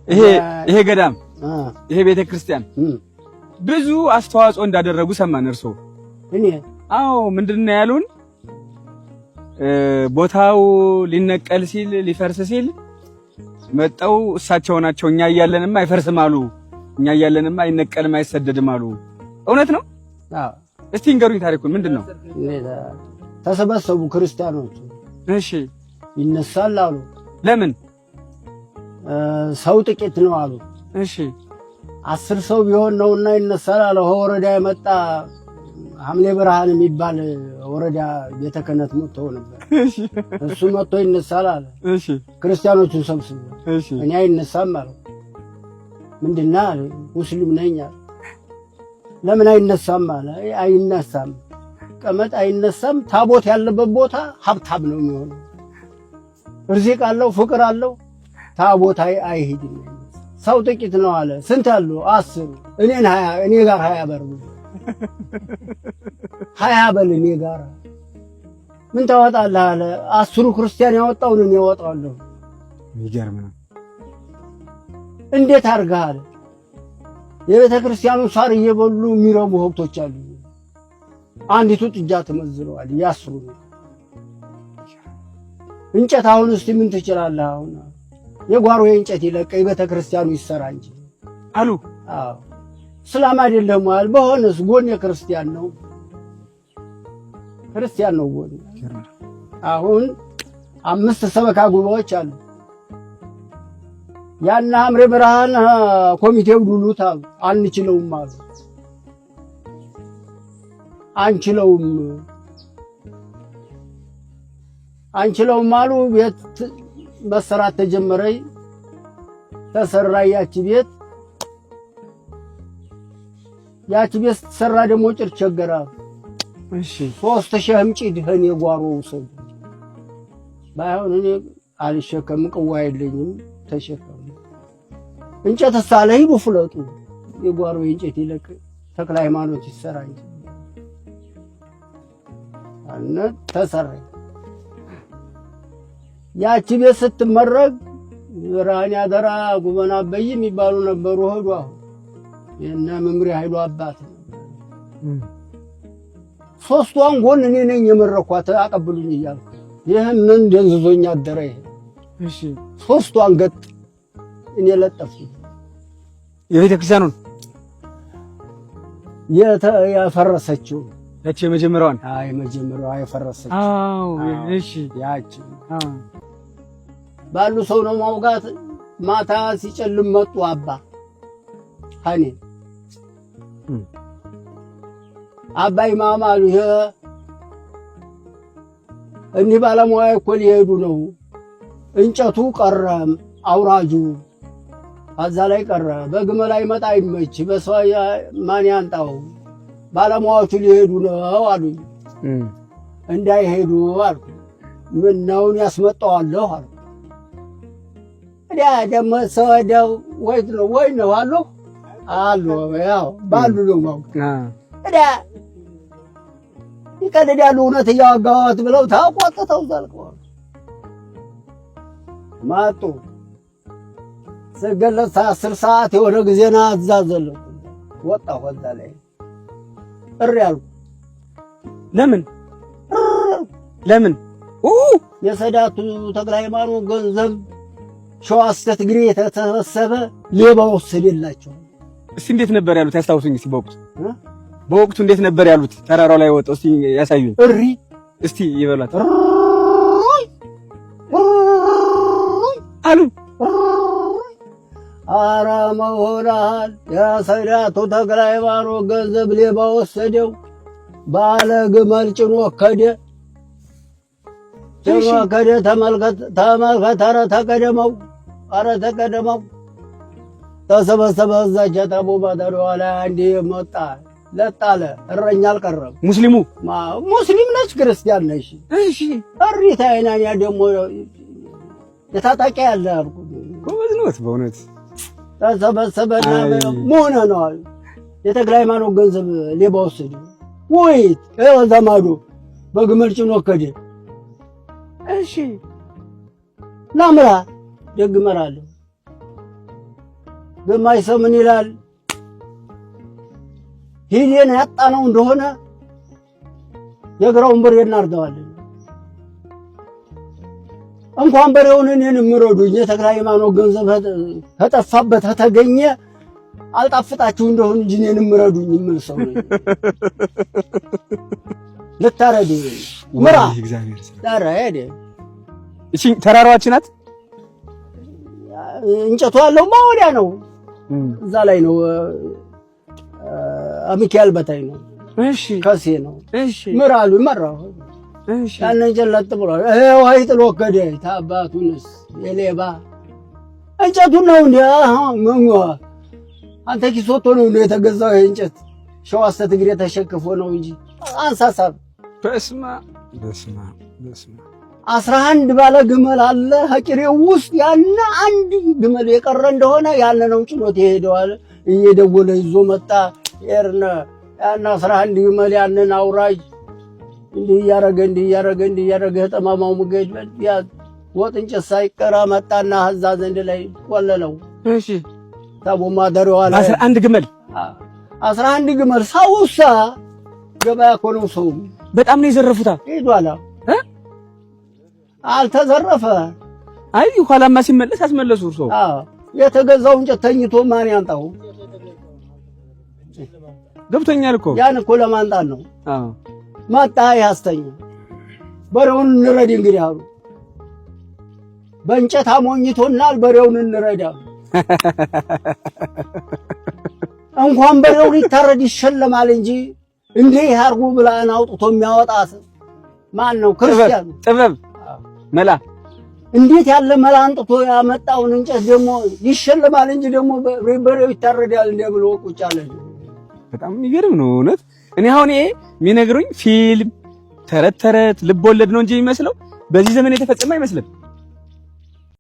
ይሄ ገዳም ይሄ ቤተክርስቲያን ብዙ አስተዋጽኦ እንዳደረጉ ሰማን። እርሶ እኔ አዎ ምንድነው ያሉን? ቦታው ሊነቀል ሲል ሊፈርስ ሲል መጣው እሳቸው ናቸው። እኛ እያለንማ አይፈርስም አሉ። እኛ እያለንማ አይነቀልም አይሰደድም አሉ። እውነት ነው? አዎ። እስቲ እንገሩኝ ታሪኩን ምንድነው? ተሰበሰቡ ክርስቲያኖች። እሺ ይነሳል አሉ። ለምን? ሰው ጥቂት ነው አሉ። እሺ 10 ሰው ቢሆን ነውና ይነሳል አለ። ወረዳ የመጣ ሐምሌ ብርሃን የሚባል ወረዳ ቤተ ክህነት መጥቶ ነበር። እሺ እሱ መጥቶ ይነሳል አለ። እሺ ክርስቲያኖቹን ሰብስቦ እሺ እኔ አይነሳም አለ። ምንድነው አለ። ሙስሊም ነኝ አለ። ለምን አይነሳም አለ። አይነሳም ቀመጥ አይነሳም። ታቦት ያለበት ቦታ ሀብታም ነው የሚሆነው። ርዚቅ አለው ፍቅር አለው። ታቦት አይሄድም። ሰው ጥቂት ነው አለ። ስንት አሉ? 10 እኔን 20 እኔ ጋር 20 በር 20 በል እኔ ጋር ምን ታወጣለህ አለ። 10 ክርስቲያን ያወጣውን እኔ ያወጣለሁ። ይገርም ነው። እንዴት አድርገህ አለ። የቤተ ክርስቲያኑ ሳር እየበሉ የሚረቡ ሀብቶች አሉ። አንዲቱ ጥጃ ተመዝነዋል። ያስሩ እንጨት አሁን እስቲ ምን ትችላለህ? አሁን የጓሮ የእንጨት ይለቀ የቤተ ክርስቲያኑ ይሰራ እንጂ አሉ። አዎ እስላም አይደለም ማለት በሆነስ ጎን የክርስቲያን ነው። ክርስቲያን ነው ጎን። አሁን 5 ሰበካ ጉባኤዎች አሉ። ያና ሐምሌ ብርሃን ኮሚቴው ዱሉት አሉ። አንችለውም አሉ። አንችለውም አሉ። ቤት መሰራት ተጀመረ። ተሰራ ያቺ ቤት ተሰራ ደግሞ ጭር ቸገራ። እሺ 3000 ጭድ ህን የጓሮ ውሰድ ባይሆን እኔ አልሸከም ቅዋ የለኝም ተሸከም እንጨት ሳለ ሂዱ ፍለጡ የጓሮ እንጨት ይለቅ ተክለ ሃይማኖት ይሰራ እንጂ አነ ተሰራ። ያቺ ቤት ስትመረግ ብርሃን ያደራ ጉበና በይ የሚባሉ ነበሩ። ሄዱ አሁን የና መምሪያ ኃይሉ አባት ሶስቷን ጎን እኔ ነኝ የመረኳት አቀብሉኝ እያልኩ ይሄንን ደንዝዞኝ አደረ። እሺ ሶስቷን ገጥ እኔ ለጠፍኩ። የቤተ ክርስቲያኑን ያፈረሰችው ያቺ የመጀመሪያዋን መጀመሪያዋ ያፈረሰችው። አዎ እሺ ያቺ ባሉ ሰው ነው ማውጋት። ማታ ሲጨልም መጡ አባ ሀኒ አባይ ማማሉ እኒህ ባለሙያ እኮ ሊሄዱ ነው። እንጨቱ ቀረ አውራጁ አዛ ላይ ቀረ። በግመል ላይ መጣ አይመች በሰው ማን ያንጣው? ባለሙያዎቹ ሊሄዱ ነው አሉኝ። እንዳይሄዱ አልኩ። ምን ነው ያስመጣዋለሁ አልኩ። ደግሞ ሰው ወይ ነው አሉ ያው ባሉ ነው ይቀደዳሉ። እውነት እያዋጋዋት ብለው ታቆጥተው ዘልቀዋል። ማጡ ሰገለት 10 ሰዓት የሆነ ጊዜና አዛዘለው ወጣ ወዛ ላይ እሪያሉ። ለምን የሰዳቱ ተክለ ሃይማኖት ገንዘብ ሸዋ እስከ ትግሬ የተሰበሰበ ሌባ ወሰደላቸው። እስቲ እንዴት ነበር ያሉት? ያስታውሱኝ እስቲ በወቅቱ እንዴት ነበር ያሉት? ተራራው ላይ ወጣው እስቲ ያሳዩኝ። እሪ እስቲ ይበሏት አሉ። ኧረ መሆናል የሰዳቱ ተክለ ሃይማኖት ገንዘብ ሌባ ወሰደው። ባለ ግመል ጭኖ ከደ ተመልከት። ኧረ ተቀደመው ተሰበሰበ። እዛች ተቦ ባደረዋ ላይ አንዴ መጣ ለጣለ። እረኛ አልቀረም። ሙስሊም ነች ክርስቲያን ነሽ? እሺ እሪታ አይናኛ ደግሞ የታጣቂ ያለ አልኩ። ጎበዝ ነው በእውነት። ተሰበሰበና ሞነ ነው የተክለ ሃይማኖት ገንዘብ ሌባ ወሰደ። ወይት ዘማዶ በግመል ጭኖ ከደ። እሺ ላምራ ደግመራለሁ ግማሽ ሰው ምን ይላል? ሂዴን ያጣነው እንደሆነ የግራውን በሬ እናርደዋለን። እንኳን በሬውን እኔን ምረዱኝ የተክለ ሃይማኖት ገንዘብ ተጠፋበት ተገኘ አልጣፍጣችሁ እንደሆነ እንጂ እኔን ምረዱኝ የምል ሰው ነኝ። ልታረዱ ምራ እግዚአብሔር ዳራ ሄደ። እሺ ተራራዋች ናት። እንጨቱ ያለው ወዲያ ነው። እዛ ላይ ነው። ሚካኤል በታይ ነው። እሺ ከሴ ነው። እሺ ምራሉ መራው። እሺ ያንን ጀለጥ ብሏል። ወይ ጥሎ ከደ ታባቱንስ የሌባ እንጨቱን ነው እንዴ? ምንዋ አንተ ኪሶቶ ነው እንዴ የተገዛው? እንጨት ሸዋስተ ትግሬ ተሸክፎ ነው እንጂ አንሳሳብ። በስማ 11 ባለ ግመል አለ ሀቂሬው ውስጥ ያነ አንድ ግመል የቀረ እንደሆነ ያነ ነው ጭኖት ይሄዳል። እየደወለ ይዞ መጣ። ኤርነ ያና 11 ግመል ያንን አውራጅ እንዲህ ያረገ ተማማው ሙገድ ያ ወጥ እንጨት ሳይቀራ መጣና ህዛ ዘንድ ላይ ወለለው። እሺ ታቦ ማደረው አለ 11 ግመል ሳውሳ ገበያ እኮ ነው። ሰው በጣም ነው የዘረፉታ። ሄዷላ አልተዘረፈ። አይ ኋላማ ሲመለስ አስመለሱ። ሰው የተገዛው እንጨት ተኝቶ ማን ያንጣው? ገብቶኛል እኮ ያን እኮ ለማንጣት ነው። መጣ ያስተኛ በሬውን እንረድ እንግዲህ አሉ። በእንጨት አሞኝቶናል፣ በሬውን እንረዳ። እንኳን በሬው ሊታረድ ይሸለማል እንጂ እንዲህ አርጉ ብላን አውጥቶ የሚያወጣት ማን ነው? ክርስቲያን ጥበብ መላ እንዴት ያለ መላ አንጥቶ ያመጣውን እንጨት ደግሞ ይሸለማል እንጂ ደግሞ በሬው ይታረዳል እንደ ብሎ ቁጭ አለ። በጣም የሚገርም ነው እውነት። እኔ አሁን ይሄ የሚነግሩኝ ፊልም ተረት ልብ ወለድ ነው እንጂ የሚመስለው በዚህ ዘመን የተፈጸመ አይመስልም።